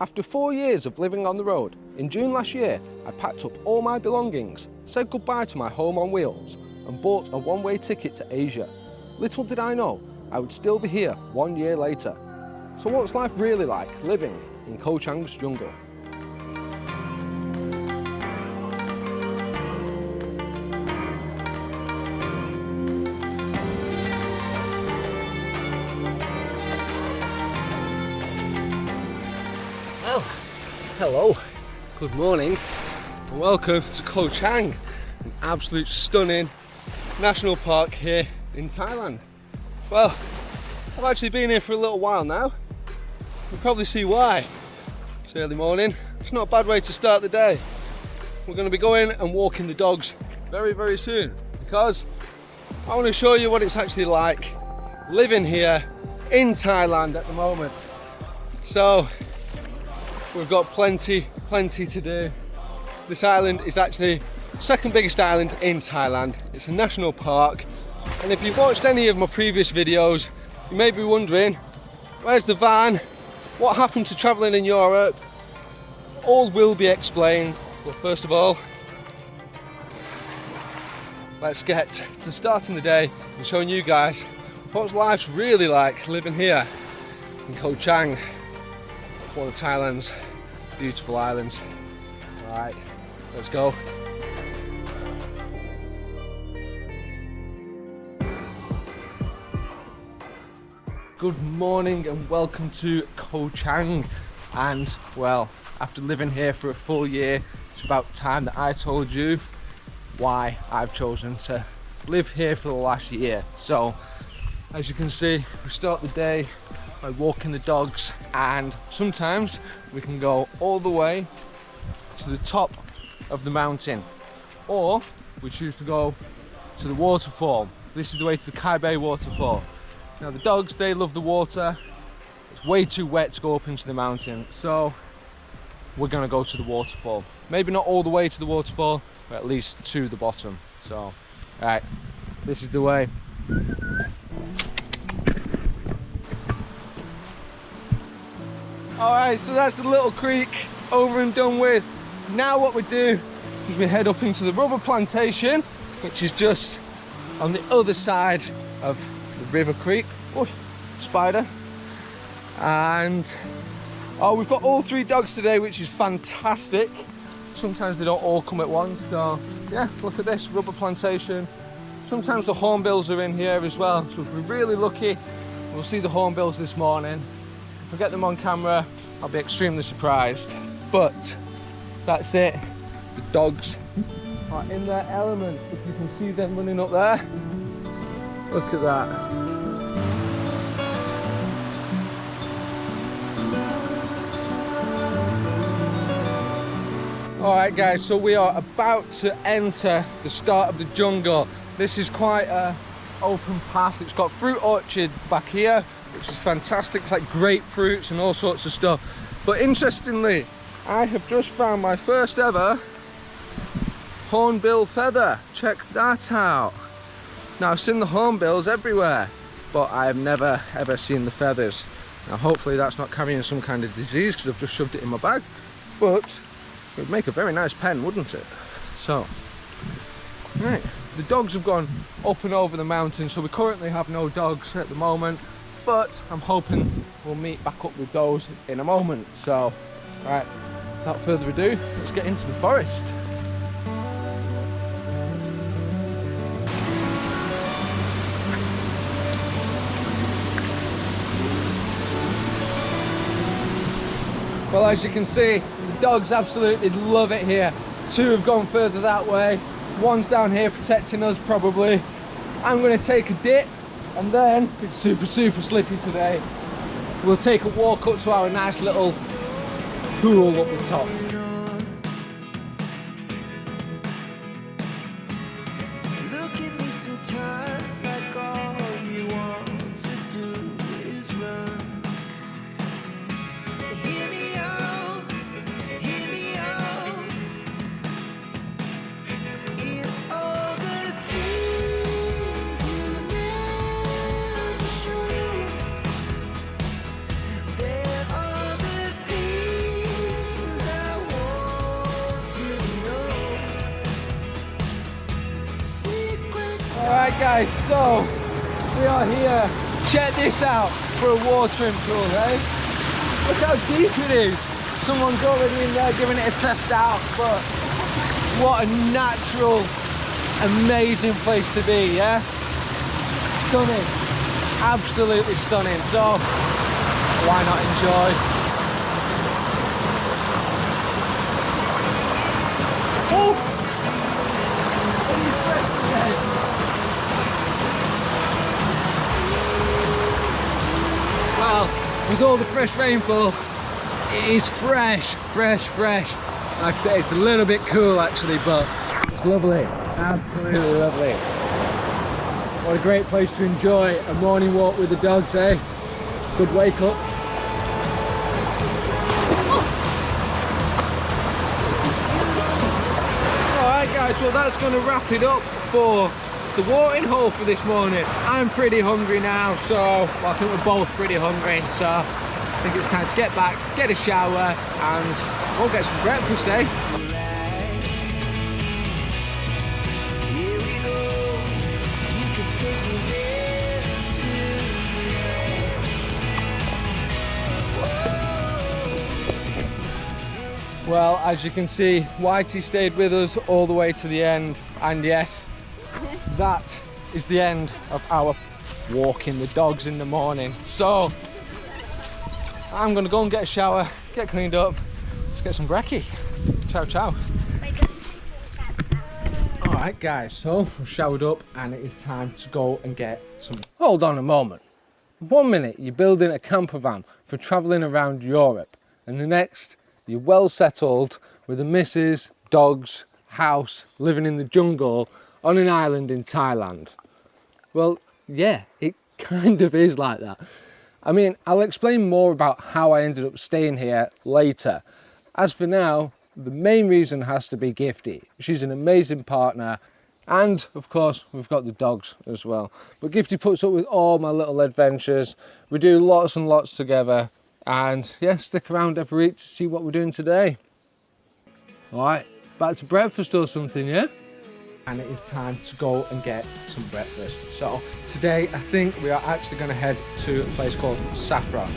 After 4 years of living on the road, in June last year, I packed up all my belongings, said goodbye to my home on wheels, and bought a one-way ticket to Asia. Little did I know, I would still be here 1 year later. So what's life really like living in Koh Chang's jungle? Well, hello, good morning, and welcome to Koh Chang, an absolute stunning national park here in Thailand. Well, I've actually been here for a little while now. You'll probably see why. It's early morning, it's not a bad way to start the day. We're going to be going and walking the dogs very, very soon, because I want to show you what it's actually like living here in Thailand at the moment. So, we've got plenty to do. This island is actually the second biggest island in Thailand. It's a national park, and if you've watched any of my previous videos, you may be wondering, where's the van? What happened to travelling in Europe? All will be explained, but first of all, let's get to starting the day and showing you guys what life's really like living here in Koh Chang, one of Thailand's beautiful islands. Alright, let's go. Good morning and welcome to Koh Chang. And well, after living here for a full year, it's about time that I told you why I've chosen to live here for the last year. So, as you can see, we start the day by walking the dogs, and sometimes we can go all the way to the top of the mountain, or we choose to go to the waterfall. This is the way to the Kai Bay waterfall. Now the dogs, they love the water. It's way too wet to go up into the mountain, so we're gonna go to the waterfall. Maybe not all the way to the waterfall, but at least to the bottom. So, alright, this is the way. Alright, so that's the little creek over and done with. Now what we do is we head up into the rubber plantation, which is just on the other side of the river creek. Oh, spider. And oh, we've got all 3 dogs today, which is fantastic. Sometimes they don't all come at once, so yeah, look at this rubber plantation. Sometimes the hornbills are in here as well, so if we're really lucky, we'll see the hornbills this morning. If I get them on camera, I'll be extremely surprised. But that's it. The dogs are in their element. If you can see them running up there, look at that. Alright guys, so we are about to enter the start of the jungle. This is quite an open path. It's got fruit orchard back here, which is fantastic. It's like grapefruits and all sorts of stuff. But interestingly, I have just found my first ever hornbill feather. Check that out. Now I've seen the hornbills everywhere, but I have never ever seen the feathers. Now hopefully that's not carrying some kind of disease, because I've just shoved it in my bag. But it would make a very nice pen, wouldn't it? So, right, the dogs have gone up and over the mountain, so we currently have no dogs at the moment, but I'm hoping we'll meet back up with those in a moment. So, right, without further ado, let's get into the forest. Well, as you can see, the dogs absolutely love it here. 2 have gone further that way. 1's down here protecting us probably. I'm going to take a dip, and then it's super slippy today. We'll take a walk up to our nice little pool up the top. There are the things Alright guys, so we are here. Check this out for a watering pool, eh? Look how deep it is. Someone's already in there giving it a test out, but what a natural, amazing place to be, yeah? Stunning, absolutely stunning. So why not enjoy? Oh! Well, with all the fresh rainfall, it is fresh. Like I say, it's a little bit cool actually, but it's lovely, absolutely lovely. What a great place to enjoy a morning walk with the dogs, eh? Good wake up. Alright guys, well that's going to wrap it up for the watering hole for this morning. I'm pretty hungry now, so well, I think we're both pretty hungry, so I think it's time to get back, get a shower, and we'll get some breakfast, eh? Well, as you can see, Whitey stayed with us all the way to the end, and yes, that is the end of our walking the dogs in the morning. So I'm gonna go and get a shower, get cleaned up, let's get some brekkie. Ciao, ciao. Alright guys, so I've showered up and it is time to go and get some... Hold on a moment. 1 minute you're building a camper van for travelling around Europe, and the next you're well settled with a missus, dogs, house, living in the jungle on an island in Thailand. Well, yeah, it kind of is like that. I mean, I'll explain more about how I ended up staying here later. As for now, the main reason has to be Gifty. She's an amazing partner, and of course we've got the dogs as well. But Gifty puts up with all my little adventures. We do lots and lots together, and yeah, stick around every week to see what we're doing today. All right, back to breakfast or something, yeah? And it is time to go and get some breakfast. So today I think we are actually going to head to a place called Saffron.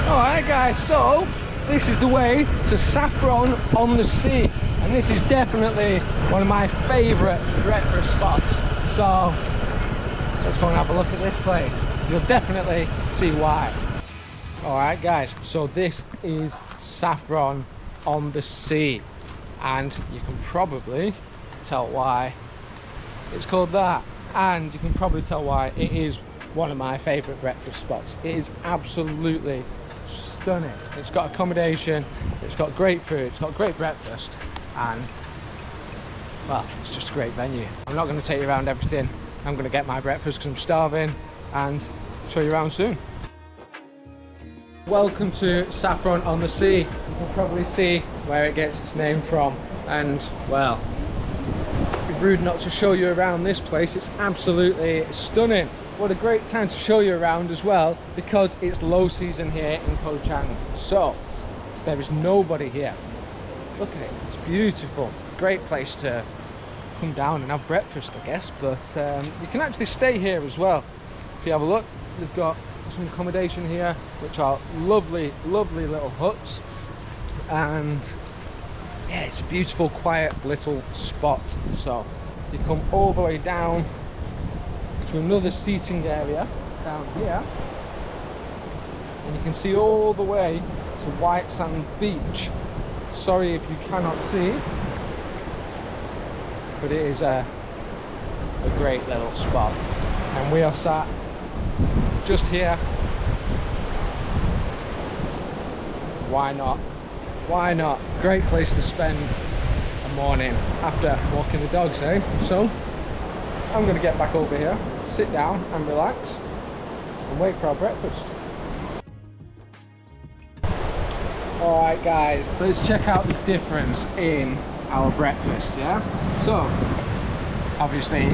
Alright guys, so this is the way to Saffron on the Sea, and this is definitely one of my favourite breakfast spots. So let's go and have a look at this place. You'll definitely see why. Alright guys, so this is Saffron on the Sea, and you can probably tell why it's called that, and you can probably tell why it is one of my favourite breakfast spots. It is absolutely stunning. It's got accommodation, it's got great food, it's got great breakfast, and well, it's just a great venue. I'm not going to take you around everything. I'm going to get my breakfast because I'm starving, and show you around soon. Welcome to Saffron on the Sea. You can probably see where it gets its name from, and well, it'd be rude not to show you around this place. It's absolutely stunning. What a great time to show you around as well, because it's low season here in Koh Chang, so there is nobody here. Look at it, it's beautiful. Great place to come down and have breakfast, I guess, but you can actually stay here as well. If you have a look, they've got some accommodation here, which are lovely little huts, and yeah, it's a beautiful quiet little spot. So you come all the way down to another seating area down here, and you can see all the way to White Sand Beach. Sorry if you cannot see, but it is a great little spot, and we are sat just here. Why not? Great place to spend a morning after walking the dogs, eh? So I'm going to get back over here, sit down and relax and wait for our breakfast. Alright guys, let's check out the difference in our breakfast, yeah? So, obviously,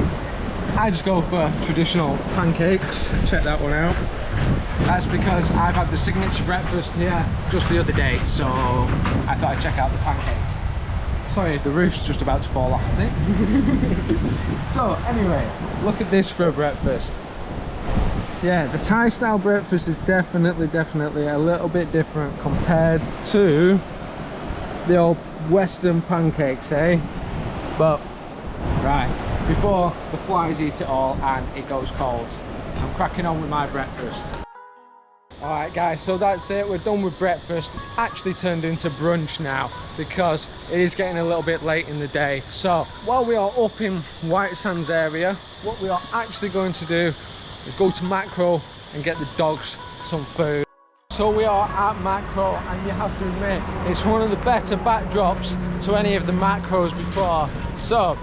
I just go for traditional pancakes. Check that one out. That's because I've had the signature breakfast here just the other day, so I thought I'd check out the pancakes. Sorry, the roof's just about to fall off, I think. So, anyway, look at this for a breakfast. Yeah, the Thai style breakfast is definitely a little bit different compared to the old Western pancakes, eh? But, right, before the flies eat it all and it goes cold, I'm cracking on with my breakfast. Alright guys, so that's it, we're done with breakfast. It's actually turned into brunch now because it is getting a little bit late in the day. So, while we are up in White Sands area, what we are actually going to do is go to Macro and get the dogs some food. So we are at Macro, and you have to admit, it's one of the better backdrops to any of the Macros before. So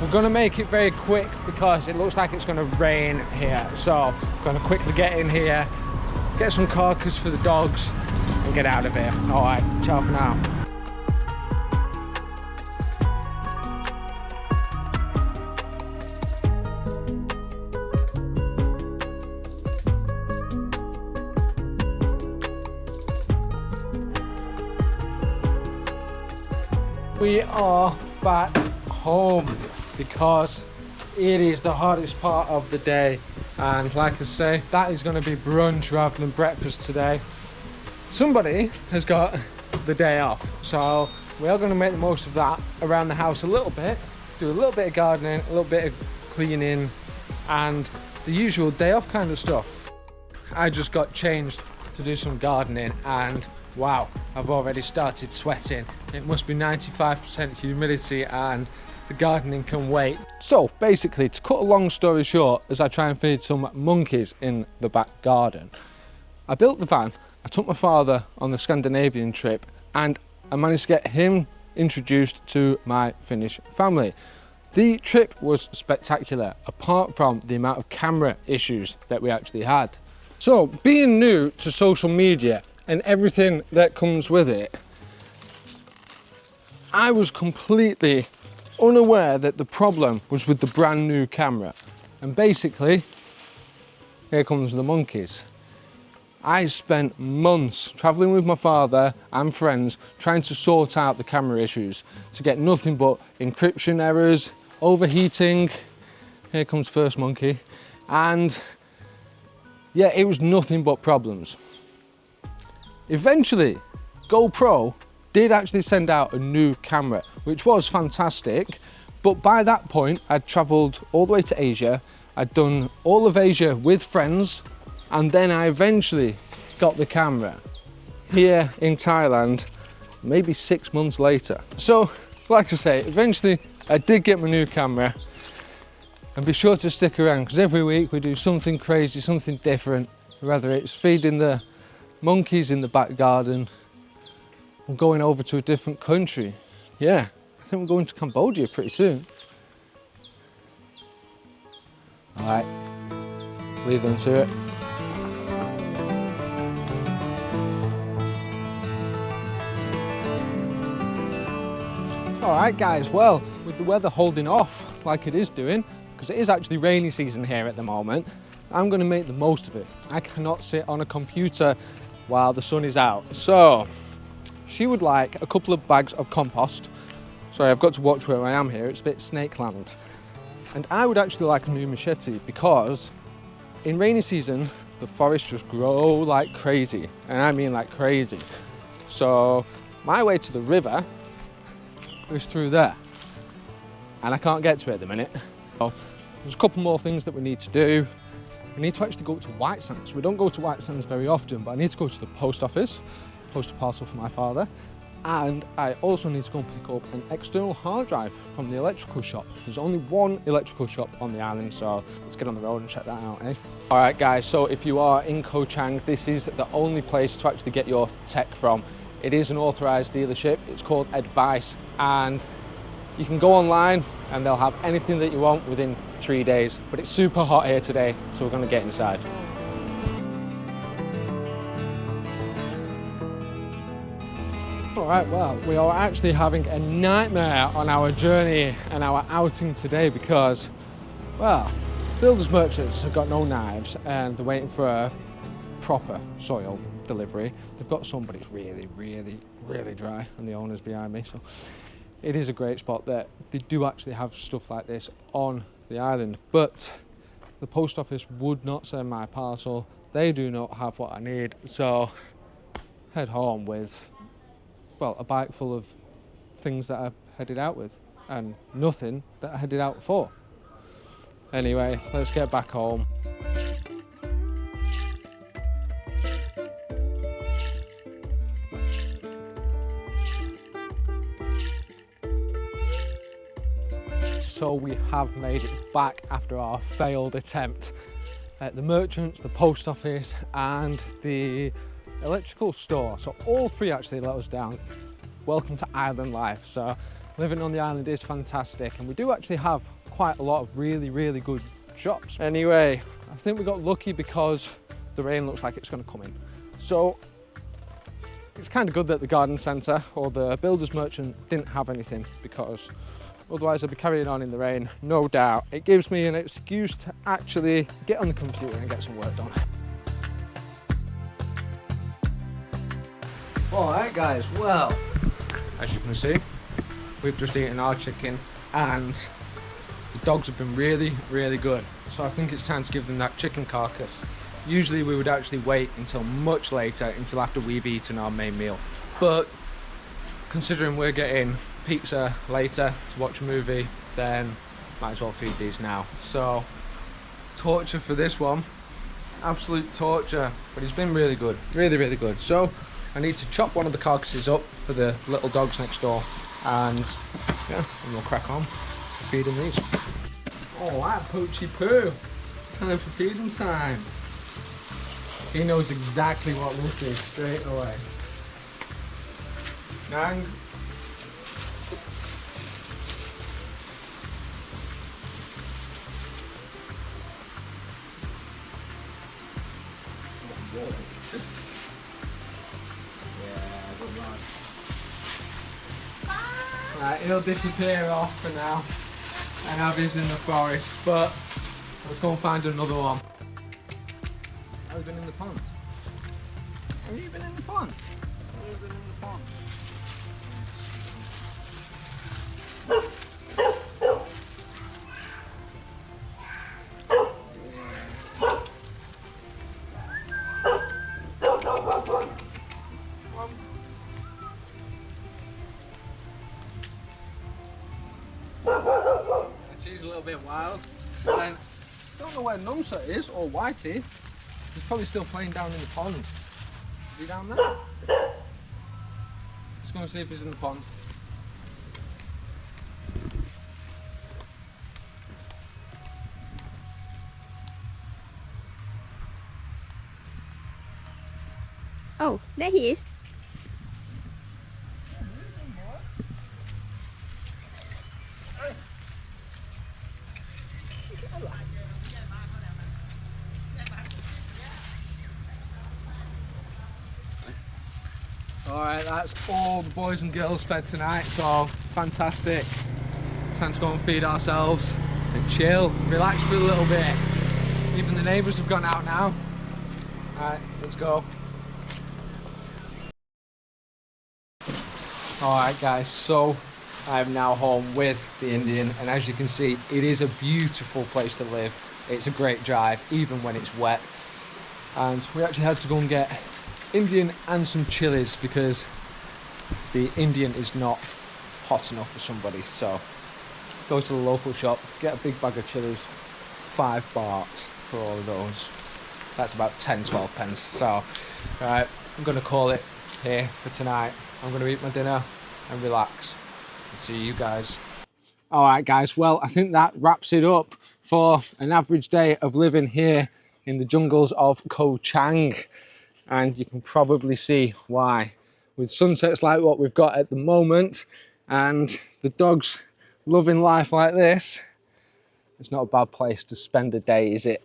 we're going to make it very quick because it looks like it's going to rain here. So I'm going to quickly get in here, get some carcass for the dogs and get out of here. All right, ciao for now. We are back home because it is the hardest part of the day, and like I say, that is going to be brunch rather than breakfast today. Somebody has got the day off, so we are going to make the most of that around the house a little bit, do a little bit of gardening, a little bit of cleaning and the usual day off kind of stuff. I just got changed to do some gardening and wow, I've already started sweating. It must be 95% humidity and the gardening can wait. So basically, to cut a long story short, as I try and feed some monkeys in the back garden, I built the van, I took my father on the Scandinavian trip and I managed to get him introduced to my Finnish family. The trip was spectacular, apart from the amount of camera issues that we actually had. So being new to social media and everything that comes with it, I was completely unaware that the problem was with the brand new camera. And basically, here comes the monkeys. I spent months traveling with my father and friends trying to sort out the camera issues to get nothing but encryption errors, overheating, here comes first monkey, and yeah, it was nothing but problems. Eventually, GoPro did actually send out a new camera, which was fantastic. But by that point, I'd traveled all the way to Asia. I'd done all of Asia with friends. And then I eventually got the camera here in Thailand, maybe 6 months later. So, like I say, eventually I did get my new camera. And be sure to stick around, because every week we do something crazy, something different. Whether it's feeding the monkeys in the back garden, or going over to a different country. Yeah, I think we're going to Cambodia pretty soon. All right, leave them to it. All right guys, well, with the weather holding off like it is doing, because it is actually rainy season here at the moment, I'm going to make the most of it. I cannot sit on a computer while the sun is out. So, she would like a couple of bags of compost. Sorry, I've got to watch where I am here, it's a bit snake land. And I would actually like a new machete because in rainy season, the forests just grow like crazy. And I mean like crazy. So, my way to the river is through there. And I can't get to it at the minute. So, there's a couple more things that we need to do. We need to actually go to White Sands. We don't go to White Sands very often, but I need to go to the post office, post a parcel for my father, and I also need to go and pick up an external hard drive from the electrical shop. There's only one electrical shop on the island, so let's get on the road and check that out, eh? All right, guys, so if you are in Koh Chang, this is the only place to actually get your tech from. It is an authorized dealership. It's called Advice, and you can go online and they'll have anything that you want within 3 days. But it's super hot here today, so we're going to get inside. Alright, well, we are actually having a nightmare on our journey and our outing today because, well, builders merchants have got no knives and they're waiting for a proper soil delivery. They've got some, but it's really, really, really dry, and the owner's behind me, so it is a great spot that they do actually have stuff like this on the island, but the post office would not send my parcel. They do not have what I need, so head home with, well, a bike full of things that I headed out with and nothing that I headed out for. Anyway, let's get back home. So we have made it back after our failed attempt at the merchants, the post office and the electrical store. So all three actually let us down. Welcome to island life. So living on the island is fantastic, and we do actually have quite a lot of really, really good shops. Anyway, I think we got lucky because the rain looks like it's going to come in. So it's kind of good that the garden centre or the builder's merchant didn't have anything, because otherwise I'd be carrying on in the rain, no doubt. It gives me an excuse to actually get on the computer and get some work done. Alright guys, well, as you can see, we've just eaten our chicken and the dogs have been really, really good. So I think it's time to give them that chicken carcass. Usually we would actually wait until much later, until after we've eaten our main meal. But considering we're getting pizza later to watch a movie, then might as well feed these now. So torture for this one, absolute torture, but it's been really good, really, really good. So I need to chop one of the carcasses up for the little dogs next door, and yeah, and we'll crack on feeding these. Oh, that poochy poo, time for feeding time. He knows exactly what this is straight away. Nang. Right, he'll disappear off for now, and Abby's in the forest, but let's go and find another one. Have you been in the pond? Have you been in the pond? Have you been in the pond? She's a little bit wild. Then, I don't know where Numsa is, or Whitey. He's probably still playing down in the pond. Is he down there? Just going to see if he's in the pond. Oh, there he is. Alright, that's all the boys and girls fed tonight, so fantastic. Time to go and feed ourselves and chill, relax for a little bit. Even the neighbours have gone out now. Alright, let's go. Alright guys, so I'm now home with the Indian, and as you can see, it is a beautiful place to live. It's a great drive, even when it's wet. And we actually had to go and get Indian and some chilies because the Indian is not hot enough for somebody. So go to the local shop, get a big bag of chilies, 5 baht for all of those. That's about 10-12 pence. So right, I'm gonna call it here for tonight. I'm gonna eat my dinner and relax and see you guys. Alright guys, well I think that wraps it up for an average day of living here in the jungles of Koh Chang. And you can probably see why. With sunsets like what we've got at the moment and the dogs loving life like this, it's not a bad place to spend a day, is it?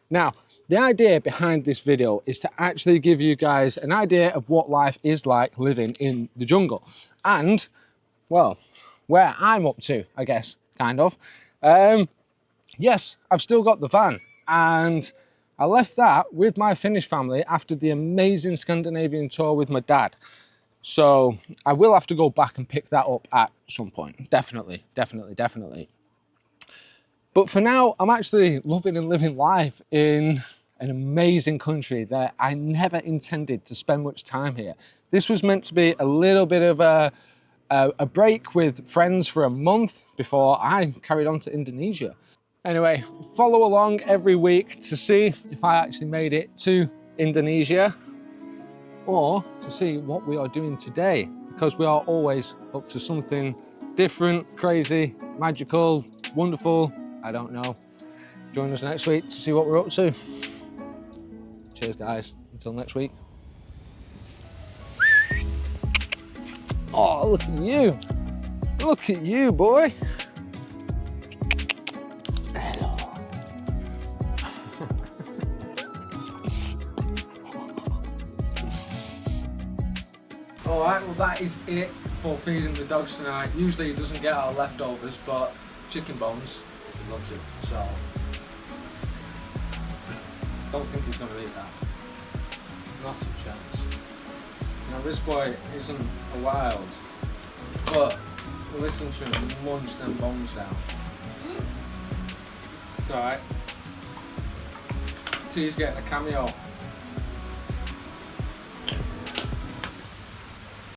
Now, The idea behind this video is to actually give you guys an idea of what life is like living in the jungle and, well, where I'm up to, I guess, kind of. Yes, I've still got the van, and I left that with my Finnish family after the amazing Scandinavian tour with my dad. So I will have to go back and pick that up at some point. Definitely. But for now, I'm actually loving and living life in an amazing country that I never intended to spend much time here. This was meant to be a little bit of a break with friends for a month before I carried on to Indonesia. Anyway, follow along every week to see if I actually made it to Indonesia or to see what we are doing today, because we are always up to something different, crazy, magical, wonderful, I don't know. Join us next week to see what we're up to. Cheers guys, until next week. Oh, look at you. Look at you, boy. Hello. All right, well that is it for feeding the dogs tonight. Usually he doesn't get our leftovers, but chicken bones, he loves it, so don't think he's gonna eat that. Not a chance. Now this boy isn't a wild, but listen to him munch them bones down. It's alright. T's getting a cameo.